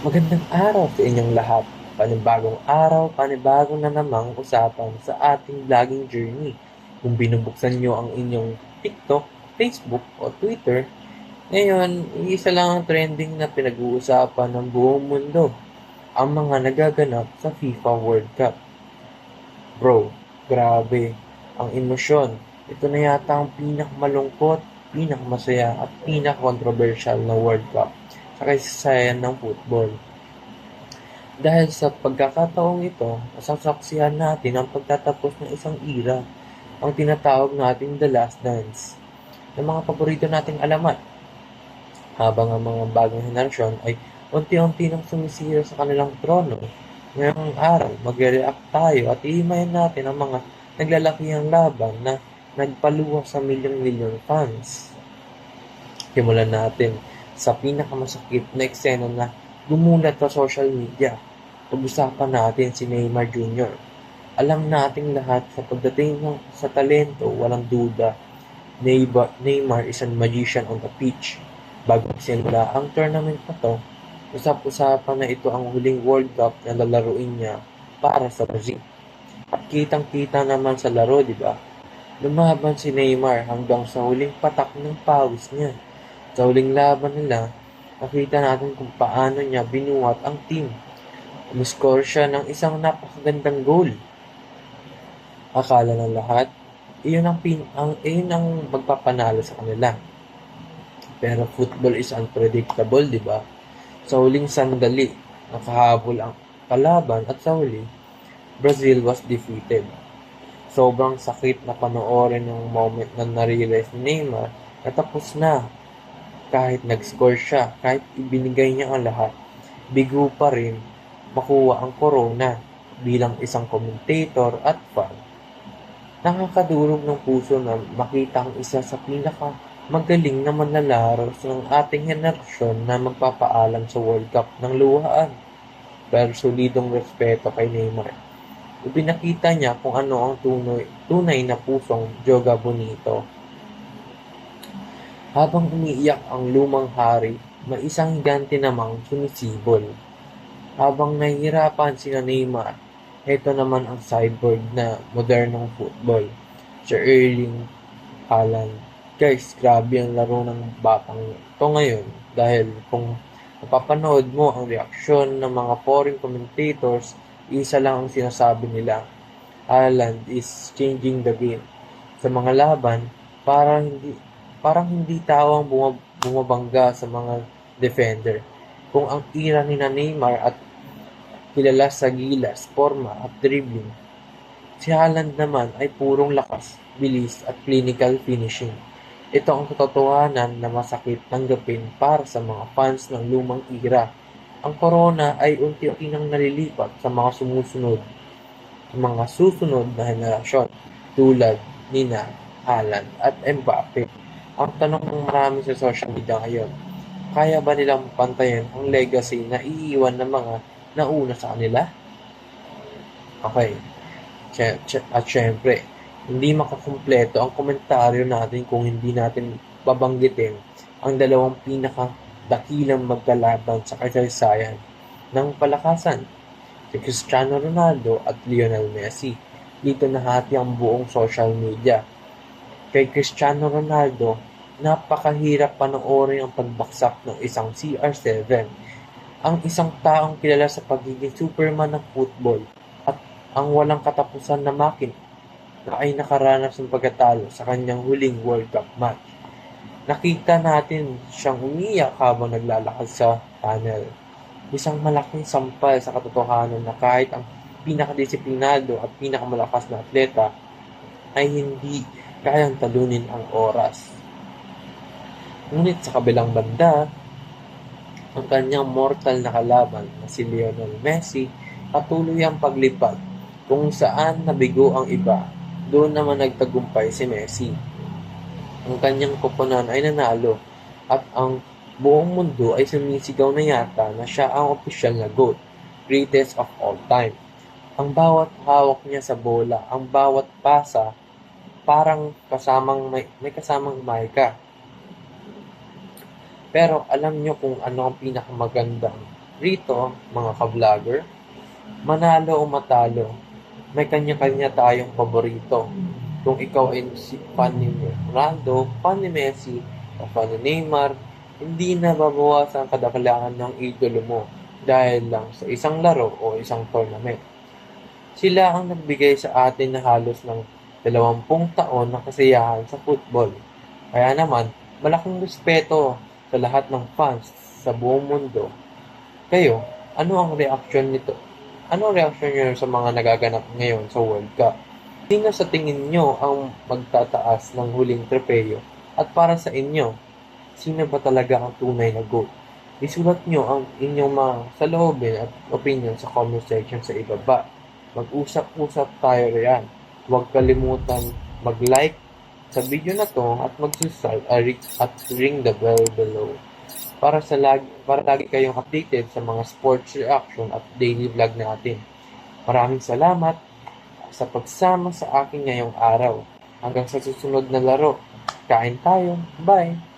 Magandang araw sa inyong lahat. Panibagong araw, panibagong na namang usapan sa ating vlogging journey. Kung binubuksan nyo ang inyong TikTok, Facebook o Twitter, ngayon, isa lang ang trending na pinag-uusapan ng buong mundo, ang mga nagaganap sa FIFA World Cup. Bro, grabe, ang emosyon. Ito na yata ang pinakamalungkot, pinakamasaya at pinaka-controversial na World Cup sa kasaysayan ng football. Dahil sa pagkakataong ito, masasaksihan natin ang pagtatapos ng isang era, ang tinatawag nating The Last Dance, ng mga paborito nating alamat, habang ang mga bagong henerasyon ay unti-unti nang sumisira sa kanilang trono. Ngayong araw, magre-react tayo at iimayan natin ang mga naglalakihang laban na nagpaluwa sa milyong-milyong fans. Simulan natin sa pinakamasakit na eksena na gumulat sa social media. Pag-usapan natin si Neymar Jr. Alam nating lahat sa pagdating sa talento, walang duda, Neymar is a magician on the pitch. Bago simula ang tournament na to, usap-usapan na ito ang huling World Cup na lalaruin niya para sa Brazil. At kitang-kita naman sa laro, di ba? Lumaban si Neymar hanggang sa huling patak ng pawis niya. Sa huling laban nila, nakita natin kung paano niya binuhat ang team. Umiscore siya ng isang napakagandang goal. Akala ng lahat, iyon ang magpapanalo sa kanila. Pero football is unpredictable, di ba? Sa huling sandali, nakahabol ang kalaban at sa huli, Brazil was defeated. Sobrang sakit na panoorin ng moment na narealize ni Neymar na tapos na. Kahit nag-score siya, kahit ibinigay niya ang lahat, bigo pa rin makuha ang corona bilang isang commentator at fan. Nakakadurog ng puso na makita ang isa sa pinaka-magaling na manlalaro ng ating henerasyon na magpapaalam sa World Cup ng luhaan. Pero solidong respeto kay Neymar. Ipinakita niya kung ano ang tunay na pusong Joga Bonito. Habang umiiyak ang lumang hari, may isang higante namang sumisibol. Habang nahihirapan sina Neymar, ito naman ang cyborg na modernong football, si Erling Haaland. Guys, grabe ang laro ng batang ito ngayon dahil kung napapanood mo ang reaksyon ng mga foreign commentators, isa lang ang sinasabi nila, Haaland is changing the game. Sa mga laban, parang hindi tao ang bumabangga sa mga defender. Kung ang ira ni Neymar at kilala sa gilas, porma at dribbling, si Haaland naman ay purong lakas, bilis at clinical finishing. Ito ang katotohanan na masakit tanggapin para sa mga fans ng lumang era. Ang corona ay unti-unti nang nalilipat sa mga susunod na henerasyon tulad nina Haaland at Mbappe. Ang tanong ng marami sa social media ngayon, kaya ba nilang pantayan ang legacy na iiwan ng mga nauna sa kanila? Okay, at syempre, hindi makakumpleto ang komentaryo natin kung hindi natin babanggitin ang dalawang pinaka-dakilang magkalaban sa kasaysayan ng palakasan, si Cristiano Ronaldo at Lionel Messi. Dito nahati ang buong social media. Kay Cristiano Ronaldo, napakahirap panoorin ang pagbaksak ng isang CR7, ang isang taong kilala sa pagiging Superman ng football at ang walang katapusan na makina na ay nakaranas ng pagkatalo sa kanyang huling World Cup match. Nakita natin siyang umiyak habang naglalakad sa tunnel. Isang malaking sampal sa katotohanan na kahit ang pinakadisiplinado at pinakamalakas na atleta ay hindi kayang talunin ang oras. Ngunit sa kabilang banda, ang kanyang mortal na kalaban na si Lionel Messi patuloy ang paglipad. Kung saan nabigo ang iba, doon naman nagtagumpay si Messi. Ang kanyang koponan ay nanalo at ang buong mundo ay sumisigaw na yata na siya ang opisyal na GOAT, greatest of all time. Ang bawat hawak niya sa bola, ang bawat pasa, parang may kasamang Maika. Pero alam nyo kung ano ang pinakamagandang Rito, mga ka-vlogger, manalo o matalo, may kanya-kanya tayong paborito. Kung ikaw ay fan ni Ronaldo, fan ni Messi, o fan ni Neymar, hindi na babawasan ang kadaklangan ng idolo mo dahil lang sa isang laro o isang tournament. Sila ang nagbigay sa atin na halos ng 20 taon ng kasiyahan sa football. Kaya naman, malaking respeto sa lahat ng fans sa buong mundo. Kayo, ano ang reaksyon nito? Ano ang reaksyon niyo sa mga nagaganap ngayon sa World Cup? Sino sa tingin niyo ang magtataas ng huling trepeyo? At para sa inyo, sino ba talaga ang tunay na GOAT? Isulat niyo ang inyong mga saloobin at opinion sa comment section sa ibaba. Mag-usap-usap tayo riyan. Huwag kalimutan mag-like sa video na to at mag-subscribe at ring the bell below para lagi kayong updated sa mga sports reaction at daily vlog natin. Maraming salamat sa pagsama sa akin ngayong araw. Hanggang sa susunod na laro. Kain tayo. Bye!